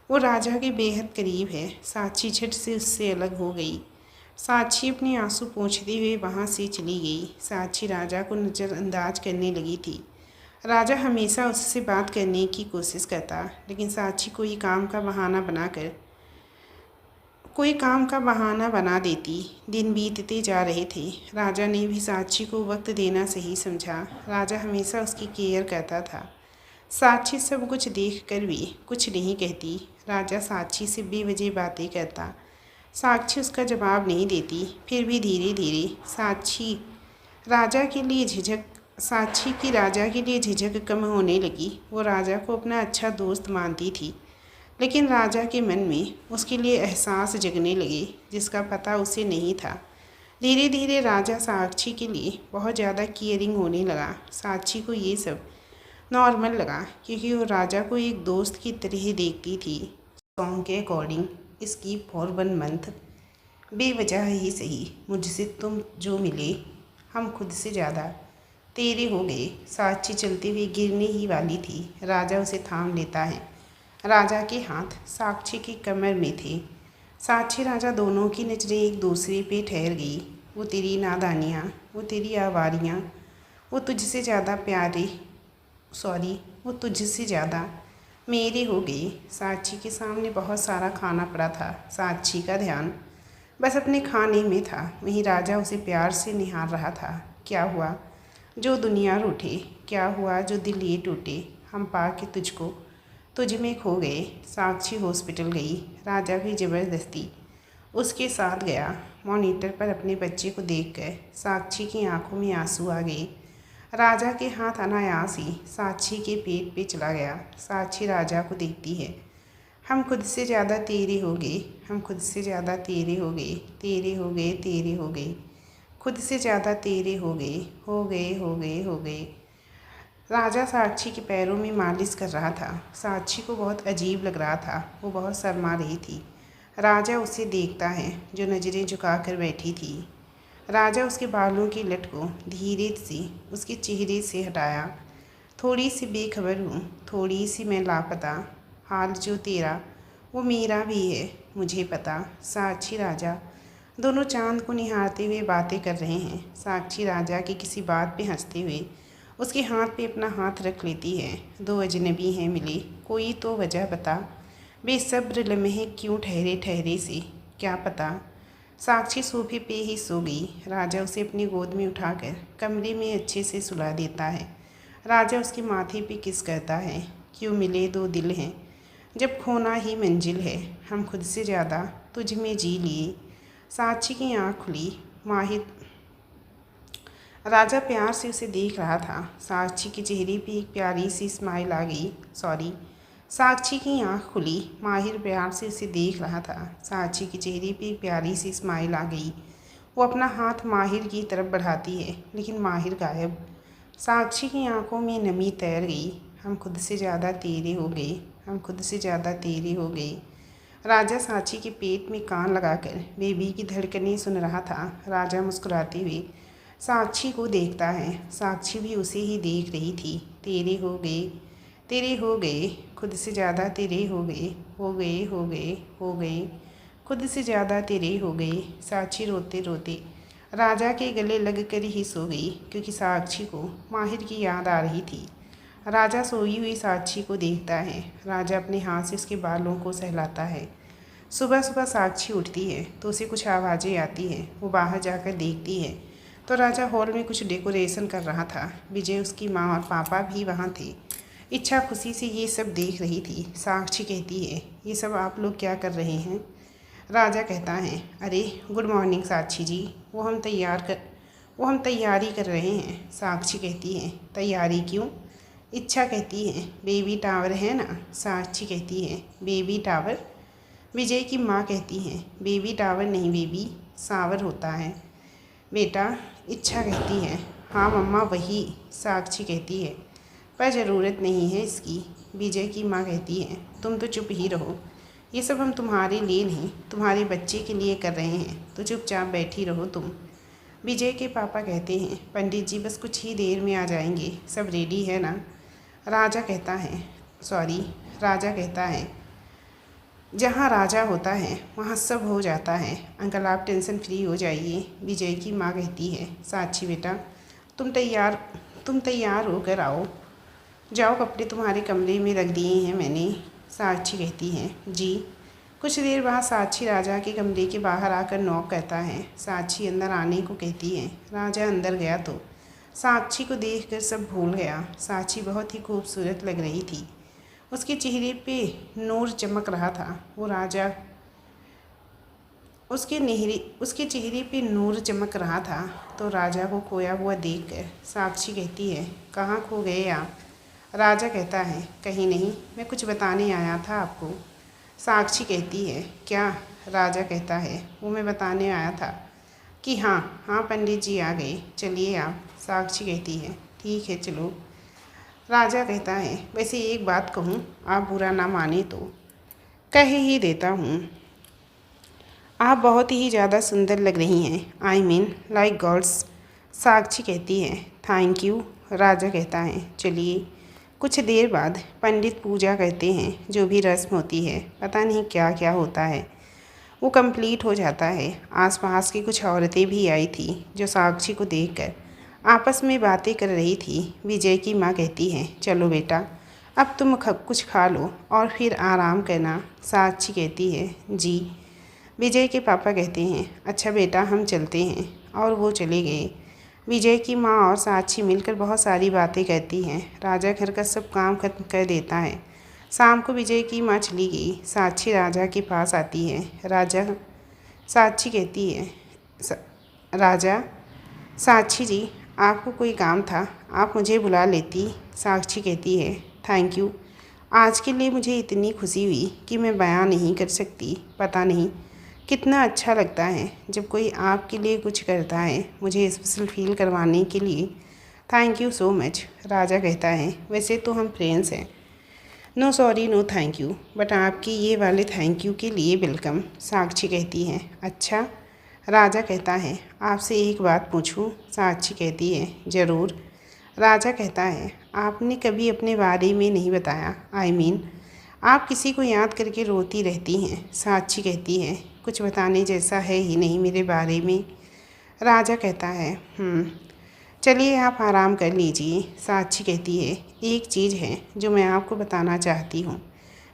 S1: वो राजा के बेहद करीब है। साक्षी झट से उससे अलग हो गई। साक्षी अपने आंसू पोंछते हुए वहाँ से चली गई। साक्षी राजा को नज़रअंदाज करने लगी थी। राजा हमेशा उससे बात करने की कोशिश करता, लेकिन साक्षी कोई काम का बहाना बना देती। दिन बीतते जा रहे थे। राजा ने भी साक्षी को वक्त देना सही समझा। राजा हमेशा उसकी केयर करता था। साक्षी सब कुछ देखकर भी कुछ नहीं कहती। राजा साक्षी से बेवजह बातें करता। साक्षी उसका जवाब नहीं देती। फिर भी धीरे धीरे साक्षी की राजा के लिए झिझक कम होने लगी। वो राजा को अपना अच्छा दोस्त मानती थी, लेकिन राजा के मन में उसके लिए एहसास जगने लगे जिसका पता उसे नहीं था। धीरे धीरे राजा साक्षी के लिए बहुत ज़्यादा केयरिंग होने लगा। साक्षी को ये सब नॉर्मल लगा, क्योंकि वो राजा को एक दोस्त की तरह देखती थी। सॉन्ग के अकॉर्डिंग स्कीप फॉर 1 मंथ, बेवजह ही सही मुझसे तुम जो मिले, हम खुद से ज़्यादा तेरे हो गए। साक्षी चलते हुए गिरने ही वाली थी। राजा उसे थाम लेता है। राजा के हाथ साक्षी की कमर में थे। साक्षी राजा दोनों की नज़रें एक दूसरे पे ठहर गई। वो तेरी नादानियाँ, वो तेरी आवारियाँ, वो तुझसे ज़्यादा मेरे हो गए। साक्षी के सामने बहुत सारा खाना पड़ा था। साक्षी का ध्यान बस अपने खाने में था। वहीं राजा उसे प्यार से निहार रहा था। क्या हुआ जो दुनिया रूठे, क्या हुआ जो दिल ये टूटे, हम पाके तुझको तुझ में खो गए। साक्षी हॉस्पिटल गई। राजा भी ज़बरदस्ती उसके साथ गया। मॉनिटर पर अपने बच्चे को देखकर साक्षी की आंखों में आंसू आ गए। राजा के हाथ अनायास ही साक्षी के पेट पे चला गया। साक्षी राजा को देखती है। हम खुद से ज़्यादा तेरे हो गए, हम खुद से ज़्यादा तेरे हो गए, तेरे हो गए, तेरे हो गए, खुद से ज़्यादा तेरे हो गए, हो गए, हो गए, हो गए। राजा साक्षी के पैरों में मालिश कर रहा था। साक्षी को बहुत अजीब लग रहा था। वो बहुत शर्मा रही थी। राजा उसे देखता है जो नज़रें झुकाकर बैठी थी। राजा उसके बालों की लट को धीरे से उसके चेहरे से हटाया। थोड़ी सी बेखबर हूँ, थोड़ी सी मैं लापता, हाल जो तेरा वो मेरा भी है, मुझे पता। साक्षी राजा दोनों चांद को निहारते हुए बातें कर रहे हैं। साक्षी राजा की किसी बात पे हंसते हुए उसके हाथ पे अपना हाथ रख लेती है। दो अजनबी हैं मिले, कोई तो वजह बता, बेसब्र लम्हे क्यों ठहरे ठहरे से, क्या पता। साक्षी सोफे पे ही सो गई। राजा उसे अपनी गोद में उठाकर कमरे में अच्छे से सुला देता है। राजा उसके माथे पे किस करता है। क्यों मिले दो दिल हैं, जब खोना ही मंजिल है, हम खुद से ज़्यादा तुझ में जी लिए। साक्षी की आँख खुली। माहिर राजा प्यार से उसे देख रहा था। साक्षी के चेहरे पे एक प्यारी सी स्माइल आ गई। साक्षी की आँख खुली। माहिर प्यार से उसे देख रहा था। साक्षी के चेहरे पे एक प्यारी सी स्माइल आ गई। वो अपना हाथ माहिर की तरफ बढ़ाती है, लेकिन माहिर गायब। साक्षी की आंखों में नमी तैर गई। हम खुद से ज़्यादा तेरे हो गए, हम खुद से ज़्यादा तेरे हो गए। राजा साक्षी के पेट में कान लगाकर बेबी की धड़कनें सुन रहा था। राजा मुस्कुराते हुए साक्षी को देखता है। साक्षी भी उसे ही देख रही थी। तेरे हो गए, तेरे हो गए, खुद से ज़्यादा तेरे हो गए, हो गए, हो गए, हो गए, खुद से ज़्यादा तेरे हो गए। साक्षी रोते रोते राजा के गले लगकर ही सो गई, क्योंकि साक्षी को माहिर की याद आ रही थी। राजा सोई हुई साक्षी को देखता है। राजा अपने हाथ से उसके बालों को सहलाता है। सुबह सुबह साक्षी उठती है तो उसे कुछ आवाज़ें आती हैं। वो बाहर जाकर देखती है तो राजा हॉल में कुछ डेकोरेशन कर रहा था। विजय, उसकी माँ और पापा भी वहाँ थे। इच्छा खुशी से ये सब देख रही थी। साक्षी कहती है, ये सब आप लोग क्या कर रहे हैं? राजा कहता है, अरे गुड मॉर्निंग साक्षी जी, वो हम तैयारी कर रहे हैं। साक्षी कहती है, तैयारी क्यों? इच्छा कहती है, बेबी टावर है ना। साक्षी कहती है, बेबी टावर? विजय की माँ कहती है, बेबी टावर नहीं बेबी, सावर होता है बेटा। इच्छा कहती है, हाँ मम्मा वही। साक्षी कहती है, पर ज़रूरत नहीं है इसकी। विजय की माँ कहती है, तुम तो चुप ही रहो, ये सब हम तुम्हारे लिए नहीं, तुम्हारे बच्चे के लिए कर रहे हैं, तो चुपचाप बैठी रहो तुम। विजय के पापा कहते हैं, पंडित जी बस कुछ ही देर में आ जाएंगे, सब रेडी है ना। राजा कहता है, जहाँ राजा होता है वहाँ सब हो जाता है, अंकल आप टेंशन फ्री हो जाइए। विजय की माँ कहती है, साक्षी बेटा तुम तैयार होकर आओ, जाओ कपड़े तुम्हारे कमरे में रख दिए हैं मैंने। साक्षी कहती है, जी। कुछ देर बाद साक्षी राजा के कमरे के बाहर आकर नॉक करता है। साक्षी अंदर आने को कहती है। राजा अंदर गया तो साक्षी को देखकर सब भूल गया। साक्षी बहुत ही खूबसूरत लग रही थी। उसके चेहरे पे नूर चमक रहा था। उसके चेहरे पे नूर चमक रहा था। तो राजा को खोया हुआ देखकर साक्षी कहती है, कहाँ खो गए आप? राजा कहता है, कहीं नहीं, मैं कुछ बताने आया था आपको। साक्षी कहती है, क्या? राजा कहता है, वो मैं बताने आया था कि हाँ पंडित जी आ गए, चलिए आप। साक्षी कहती है, ठीक है चलो। राजा कहता है, वैसे एक बात कहूँ, आप बुरा ना माने तो कह ही देता हूँ, आप बहुत ही ज़्यादा सुंदर लग रही हैं, आई मीन लाइक गर्ल्स। साक्षी कहती है, थैंक यू। राजा कहता है, चलिए। कुछ देर बाद पंडित पूजा करते हैं, जो भी रस्म होती है, पता नहीं क्या क्या होता है, वो कंप्लीट हो जाता है। आसपास की कुछ औरतें भी आई थी, जो साक्षी को देखकर आपस में बातें कर रही थी। विजय की माँ कहती है, चलो बेटा अब तुम कुछ खा लो और फिर आराम करना। साक्षी कहती है, जी। विजय के पापा कहते हैं, अच्छा बेटा हम चलते हैं, और वो चले गए। विजय की माँ और साक्षी मिलकर बहुत सारी बातें करती हैं। राजा घर का सब काम खत्म कर देता है। शाम को विजय की माँ चली गई। साक्षी राजा के पास आती है। साक्षी कहती है, राजा, साक्षी जी आपको कोई काम था, आप मुझे बुला लेती। साक्षी कहती है, थैंक यू, आज के लिए मुझे इतनी खुशी हुई कि मैं बयां नहीं कर सकती। पता नहीं कितना अच्छा लगता है जब कोई आपके लिए कुछ करता है, मुझे स्पेशल फील करवाने के लिए। Thank you so much. राजा कहता है, वैसे तो हम फ्रेंड्स हैं, no sorry no thank you, but आपकी ये वाले थैंक यू के लिए वेलकम। साक्षी कहती है, अच्छा। राजा कहता है, आपसे एक बात पूछूं? साक्षी कहती है, ज़रूर। राजा कहता है, आपने कभी अपने बारे में नहीं बताया, आई मीन आप किसी को याद करके रोती रहती हैं। साक्षी कहती है, कुछ बताने जैसा है ही नहीं मेरे बारे में। राजा कहता है, चलिए आप आराम कर लीजिए। साक्षी कहती है, एक चीज़ है जो मैं आपको बताना चाहती हूँ,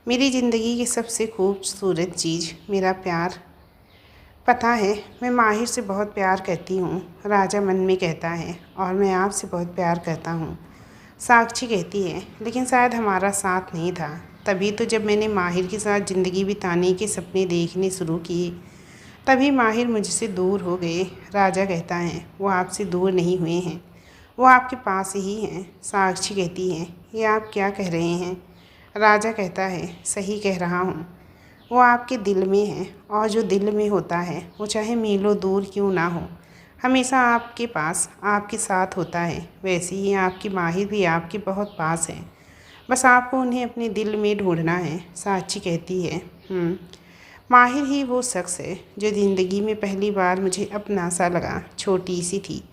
S1: मेरी ज़िंदगी की सबसे खूबसूरत चीज़, मेरा प्यार। पता है मैं माहिर से बहुत प्यार करती हूँ। राजा मन में कहता है, और मैं आपसे बहुत प्यार करता हूँ। साक्षी कहती है, लेकिन शायद हमारा साथ नहीं था, तभी तो जब मैंने माहिर के साथ ज़िंदगी बिताने के सपने देखने शुरू किए, तभी माहिर मुझसे दूर हो गए। राजा कहता है, वो आपसे दूर नहीं हुए हैं, वो आपके पास ही हैं। साक्षी कहती है, ये आप क्या कह रहे हैं? राजा कहता है, सही कह रहा हूँ, वो आपके दिल में है, और जो दिल में होता है वो चाहे मीलों दूर क्यों ना हो, हमेशा आपके पास, आपके साथ होता है। वैसे ही आपकी माहिर भी आपके बहुत पास है, बस आपको उन्हें अपने दिल में ढूंढना है, साक्षी कहती है। माहिर ही वो शख्स है जो ज़िंदगी में पहली बार मुझे अपना सा लगा। छोटी सी थी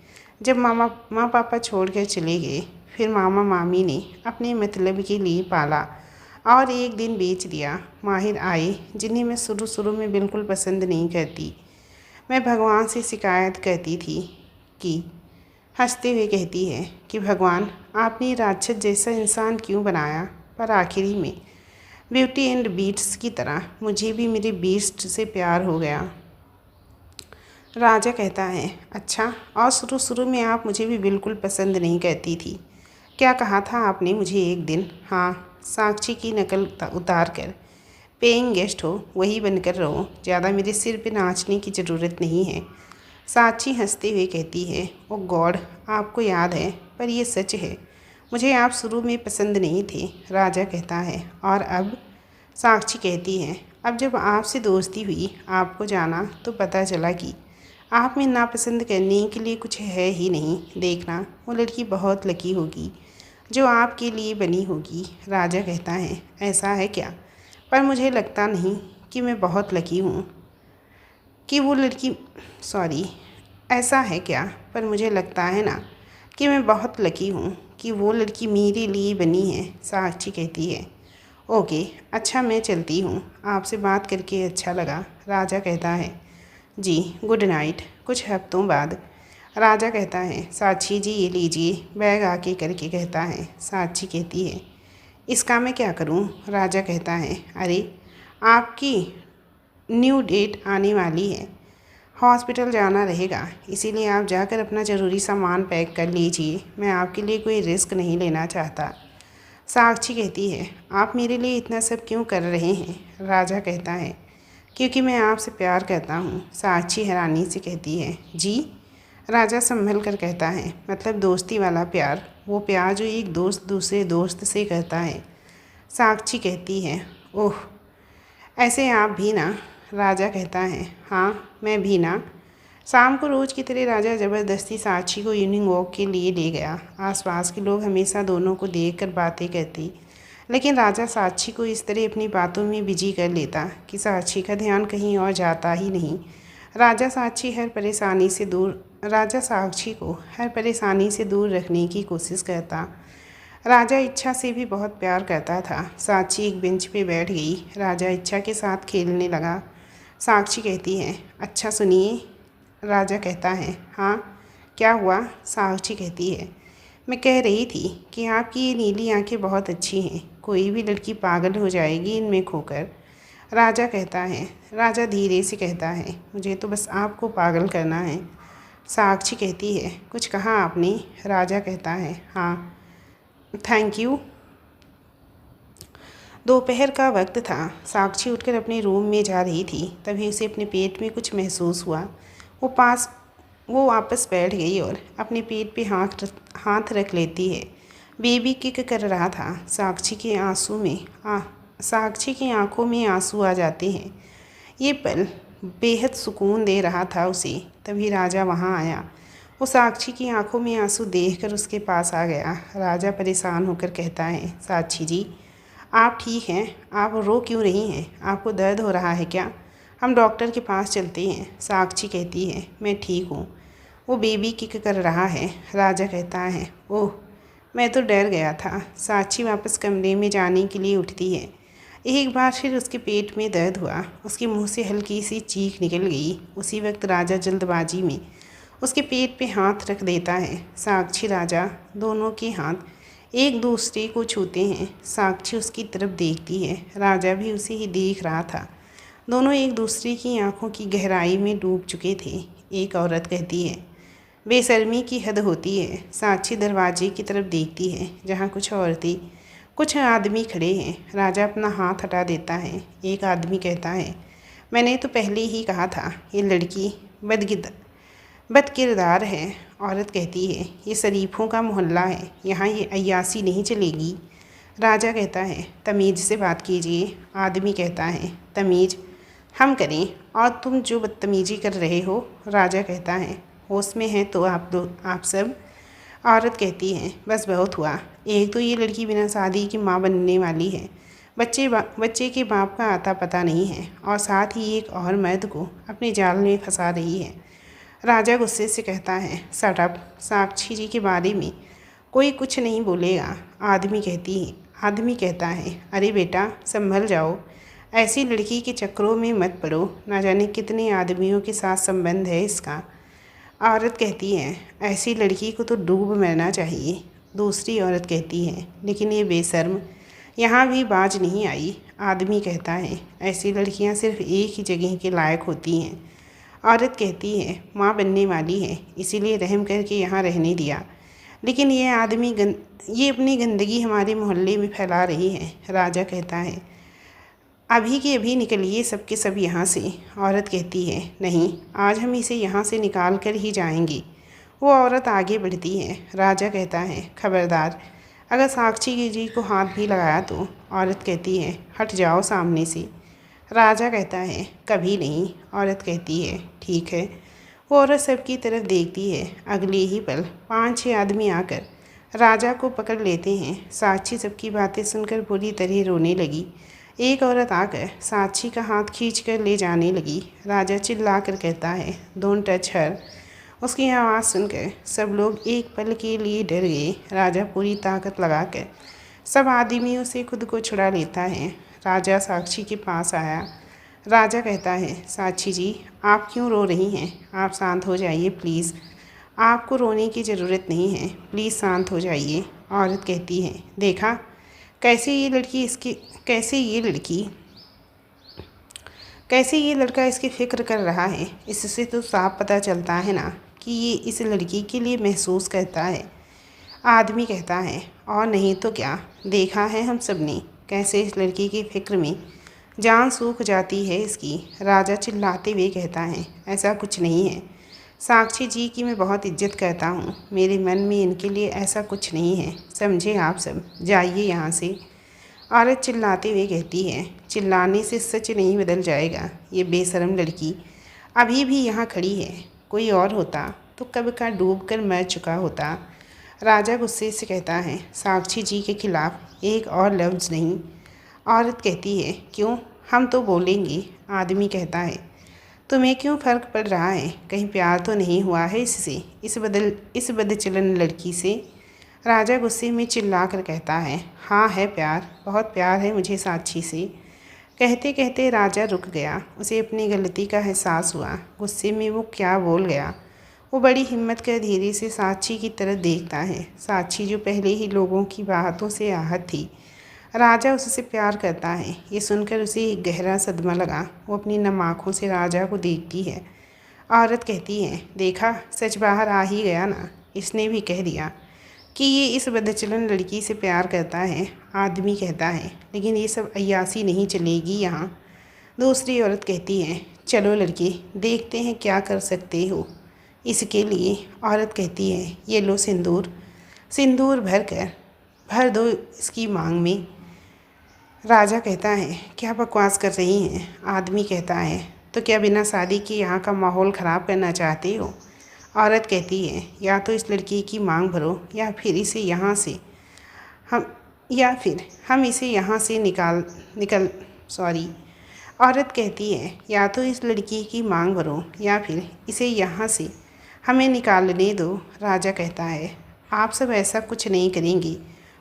S1: जब माँ पापा छोड़कर चले गए, फिर मामा मामी ने अपने मतलब के लिए पाला और एक दिन बेच दिया। माहिर आए जिन्हें मैं शुरू शुरू में बिल्कुल पसंद नहीं करती। मैं भगवान से शिकायत करती थी कि हंसते हुए कहती है कि भगवान, आपने राक्षस जैसा इंसान क्यों बनाया। पर आखिरी में ब्यूटी एंड बीट्स की तरह मुझे भी मेरे बीस्ट से प्यार हो गया। राजा कहता है, अच्छा, और शुरू शुरू में आप मुझे भी बिल्कुल पसंद नहीं करती थी। क्या कहा था आपने मुझे एक दिन? हाँ, साक्षी की नकल उतार कर, पेइंग गेस्ट हो वही बनकर रहो, ज़्यादा मेरे सिर पे नाचने की ज़रूरत नहीं है। साक्षी हंसते हुए कहती है, ओ गॉड, आपको याद है, पर यह सच है, मुझे आप शुरू में पसंद नहीं थे। राजा कहता है, और अब? साक्षी कहती है, अब जब आपसे दोस्ती हुई, आपको जाना, तो पता चला कि आप में नापसंद करने के लिए कुछ है ही नहीं। देखना, वो लड़की बहुत लकी होगी जो आपके लिए बनी होगी। राजा कहता है, ऐसा है क्या? पर मुझे लगता नहीं कि मैं बहुत लकी हूँ कि वो लड़की सॉरी ऐसा है क्या? पर मुझे लगता है ना कि मैं बहुत लकी हूँ कि वो लड़की मेरे लिए बनी है। साक्षी कहती है, ओके, अच्छा, मैं चलती हूँ, आपसे बात करके अच्छा लगा। राजा कहता है, जी, गुड नाइट। कुछ हफ्तों बाद राजा कहता है, साक्षी जी ये लीजिए। बैग आके करके कहता है। साक्षी कहती है, इसका मैं क्या करूं? राजा कहता है, अरे, आपकी न्यू डेट आने वाली है, हॉस्पिटल जाना रहेगा, इसीलिए आप जाकर अपना ज़रूरी सामान पैक कर लीजिए। मैं आपके लिए कोई रिस्क नहीं लेना चाहता। साक्षी कहती है, आप मेरे लिए इतना सब क्यों कर रहे हैं? राजा कहता है, क्योंकि मैं आपसे प्यार करता हूँ। साक्षी हैरानी से कहती है, जी? राजा संभल कर कहता है, मतलब दोस्ती वाला प्यार, वो प्यार जो एक दोस्त दूसरे दोस्त से करता है। साक्षी कहती है, ओह, ऐसे आप भी ना? राजा कहता है, हाँ, मैं भी ना। शाम को रोज़ की तरह राजा ज़बरदस्ती साक्षी को इवनिंग वॉक के लिए ले गया। आसपास के लोग हमेशा दोनों को देखकर बातें करते, लेकिन राजा साक्षी को इस तरह अपनी बातों में बिजी कर लेता कि साक्षी का ध्यान कहीं और जाता ही नहीं। राजा साक्षी को हर परेशानी से दूर रखने की कोशिश करता। राजा इच्छा से भी बहुत प्यार करता था। साक्षी एक बेंच पे बैठ गई। राजा इच्छा के साथ खेलने लगा। साक्षी कहती है, अच्छा सुनिए। राजा कहता है, हाँ, क्या हुआ? साक्षी कहती है, मैं कह रही थी कि आपकी ये नीली आंखें बहुत अच्छी हैं, कोई भी लड़की पागल हो जाएगी इनमें खोकर। राजा धीरे से कहता है, मुझे तो बस आपको पागल करना है। साक्षी कहती है, कुछ कहा आपने? राजा कहता है, हाँ, थैंक यू। दोपहर का वक्त था। साक्षी उठकर अपने रूम में जा रही थी, तभी उसे अपने पेट में कुछ महसूस हुआ। वो वापस बैठ गई और अपने पेट पे हाथ रख लेती है। बेबी किक कर रहा था। साक्षी की आंखों में आंसू आ जाते हैं। ये पल बेहद सुकून दे रहा था उसे। तभी राजा वहाँ आया। वो साक्षी की आंखों में आंसू देखकर उसके पास आ गया। राजा परेशान होकर कहता है, साक्षी जी, आप ठीक हैं? आप रो क्यों रही हैं? आपको दर्द हो रहा है क्या? हम डॉक्टर के पास चलते हैं। साक्षी कहती है, मैं ठीक हूँ। वो बेबी किक कर रहा है। राजा कहता है, ओह, मैं तो डर गया था। साक्षी वापस कमरे में जाने के लिए उठती है। एक बार फिर उसके पेट में दर्द हुआ। उसके मुंह से हल्की सी चीख निकल गई। उसी वक्त राजा जल्दबाजी में उसके पेट पे हाथ रख देता है। साक्षी राजा दोनों के हाथ एक दूसरे को छूते हैं। साक्षी उसकी तरफ देखती है। राजा भी उसे ही देख रहा था। दोनों एक दूसरे की आंखों की गहराई में डूब चुके थे। एक औरत कहती है, बेशर्मी की हद होती है। साक्षी दरवाजे की तरफ देखती है जहाँ कुछ आदमी खड़े हैं। राजा अपना हाथ हटा देता है। एक आदमी कहता है, मैंने तो पहले ही कहा था ये लड़की बदकिरदार है। औरत कहती है, ये शरीफों का मोहल्ला है, यहाँ ये अय्यासी नहीं चलेगी। राजा कहता है तमीज़ से बात कीजिए। आदमी कहता है तमीज़ हम करें और तुम जो बदतमीज़ी कर रहे हो। राजा कहता है होश में है तो आप सब। औरत कहती है बस बहुत हुआ। एक तो ये लड़की बिना शादी की माँ बनने वाली है, बच्चे के बाप का आता पता नहीं है, और साथ ही एक और मर्द को अपने जाल में फंसा रही है। राजा गुस्से से कहता है शट अप, साक्षी जी के बारे में कोई कुछ नहीं बोलेगा। आदमी कहता है अरे बेटा संभल जाओ, ऐसी लड़की के चक्करों में मत पड़ो, ना जाने कितने आदमियों के साथ संबंध है इसका। औरत कहती है ऐसी लड़की को तो डूब मरना चाहिए। दूसरी औरत कहती है लेकिन ये बेशर्म यहाँ भी बाज नहीं आई। आदमी कहता है ऐसी लड़कियाँ सिर्फ एक ही जगह के लायक होती हैं। औरत कहती है माँ बनने वाली है इसीलिए रहम करके यहाँ रहने दिया, लेकिन ये अपनी गंदगी हमारे मोहल्ले में फैला रही है। राजा कहता है अभी के अभी निकलिए सब के सब यहाँ से। औरत कहती है नहीं, आज हम इसे यहाँ से निकाल कर ही जाएंगे। वो औरत आगे बढ़ती है। राजा कहता है खबरदार, अगर साक्षी जी को हाथ भी लगाया तो। औरत कहती है हट जाओ सामने से। राजा कहता है कभी नहीं। औरत कहती है ठीक है। वो औरत सबकी तरफ देखती है। अगले ही पल 5-6 आदमी आकर राजा को पकड़ लेते हैं। साक्षी सबकी बातें सुनकर पूरी तरह रोने लगी। एक औरत आकर साक्षी का हाथ खींचकर ले जाने लगी। राजा चिल्लाकर कहता है डोंट टच हर। उसकी आवाज़ सुनकर सब लोग एक पल के लिए डर गए। राजा पूरी ताकत लगाकर सब आदमियों से खुद को छुड़ा लेता है। राजा साक्षी के पास आया। राजा कहता है साक्षी जी आप क्यों रो रही हैं? आप शांत हो जाइए प्लीज़। आपको रोने की ज़रूरत नहीं है, प्लीज़ शांत हो जाइए। औरत कहती है देखा कैसे ये लड़का इसकी फ़िक्र कर रहा है। इससे तो साफ पता चलता है ना कि ये इस लड़की के लिए महसूस करता है। आदमी कहता है और नहीं तो क्या, देखा है हम सब ने कैसे इस लड़की की फ़िक्र में जान सूख जाती है इसकी। राजा चिल्लाते हुए कहता है ऐसा कुछ नहीं है। साक्षी जी की मैं बहुत इज्जत करता हूँ, मेरे मन में इनके लिए ऐसा कुछ नहीं है, समझे आप सब, जाइए यहाँ से। औरत चिल्लाते हुए कहती है चिल्लाने से सच नहीं बदल जाएगा। ये बेशर्म लड़की अभी भी यहाँ खड़ी है, कोई और होता तो कब का डूब कर मर चुका होता। राजा गुस्से से कहता है साक्षी जी के खिलाफ़ एक और लफ्ज़ नहीं। औरत कहती है क्यों, हम तो बोलेंगे। आदमी कहता है तुम्हें क्यों फ़र्क पड़ रहा है, कहीं प्यार तो नहीं हुआ है इससे, इस बदचलन लड़की से। राजा गुस्से में चिल्ला कर कहता है हाँ है प्यार, बहुत प्यार है मुझे साक्षी से। कहते कहते राजा रुक गया। उसे अपनी गलती का एहसास हुआ। गुस्से में वो क्या बोल गया। वो बड़ी हिम्मत कर धीरे से साक्षी की तरफ देखता है। साक्षी जो पहले ही लोगों की बातों से आहत थी। राजा उससे प्यार करता है, ये सुनकर उसे एक गहरा सदमा लगा। वो अपनी नम आँखों से राजा को देखती है। औरत कहती है देखा सच बाहर आ ही गया ना, इसने भी कह दिया कि ये इस बदचलन लड़की से प्यार करता है। आदमी कहता है लेकिन ये सब अय्यासी नहीं चलेगी यहाँ। दूसरी औरत कहती है चलो लड़के देखते हैं क्या कर सकते हो इसके लिए। औरत कहती है ये लो सिंदूर भर दो इसकी मांग में। राजा कहता है क्या बकवास कर रही हैं। आदमी कहता है तो क्या बिना शादी के यहाँ का माहौल ख़राब करना चाहते हो। औरत कहती है या तो इस लड़की की मांग भरो या फिर हम इसे यहाँ से औरत कहती है या तो इस लड़की की मांग भरो या फिर इसे यहाँ से हमें निकालने दो। राजा कहता है आप सब ऐसा कुछ नहीं करेंगे,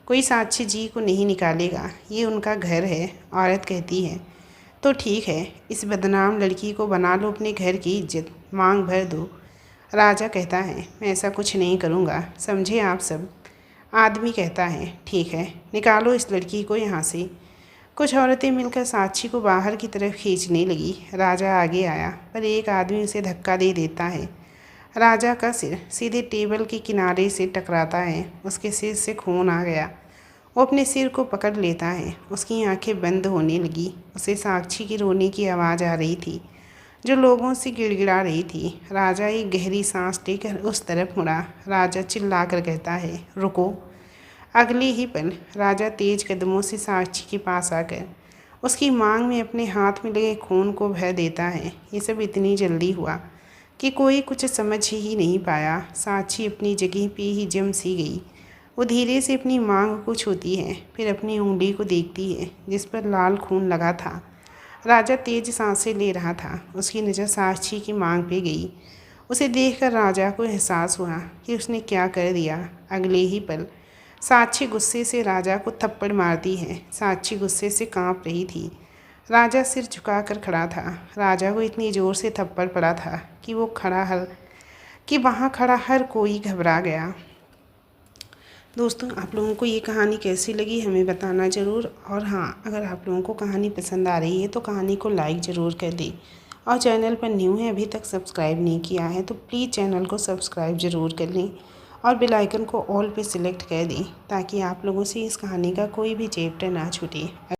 S1: कोई साक्षी जी को नहीं निकालेगा, ये उनका घर है। औरत कहती है तो ठीक है, इस बदनाम लड़की को बना लो अपने घर की इज्जत, मांग भर दो। राजा कहता है मैं ऐसा कुछ नहीं करूँगा, समझे आप सब। आदमी कहता है ठीक है, निकालो इस लड़की को यहाँ से। कुछ औरतें मिलकर साक्षी को बाहर की तरफ खींचने लगी। राजा आगे आया पर एक आदमी उसे धक्का दे देता है। राजा का सिर सीधे टेबल के किनारे से टकराता है। उसके सिर से खून आ गया। वो अपने सिर को पकड़ लेता है। उसकी आंखें बंद होने लगी। उसे साक्षी की रोने की आवाज़ आ रही थी जो लोगों से गिड़गिड़ा रही थी। राजा एक गहरी सांस लेकर उस तरफ मुड़ा। राजा चिल्लाकर कहता है रुको। अगले ही पल राजा तेज कदमों से साक्षी के पास आकर उसकी मांग में अपने हाथ में लगे खून को भर देता है। ये सब इतनी जल्दी हुआ कि कोई कुछ समझ ही नहीं पाया। साक्षी अपनी जगह पे ही जम सी गई। वो धीरे से अपनी मांग को छूती है, फिर अपनी उंगली को देखती है जिस पर लाल खून लगा था। राजा तेज सांसें ले रहा था। उसकी नज़र साक्षी की मांग पे गई। उसे देखकर राजा को एहसास हुआ कि उसने क्या कर दिया। अगले ही पल साक्षी गुस्से से राजा को थप्पड़ मारती है। साक्षी गुस्से से कांप रही थी। राजा सिर झुकाकर खड़ा था। राजा को इतनी ज़ोर से थप्पड़ पड़ा था कि वहाँ खड़ा हर कोई घबरा गया। दोस्तों, आप लोगों को ये कहानी कैसी लगी हमें बताना ज़रूर। और हाँ, अगर आप लोगों को कहानी पसंद आ रही है तो कहानी को लाइक ज़रूर कर दें। और चैनल पर न्यू है, अभी तक सब्सक्राइब नहीं किया है तो प्लीज़ चैनल को सब्सक्राइब ज़रूर कर लें और बेल आइकन को ऑल पे सिलेक्ट कर दें ताकि आप लोगों से इस कहानी का कोई भी चैप्टर ना छूटे।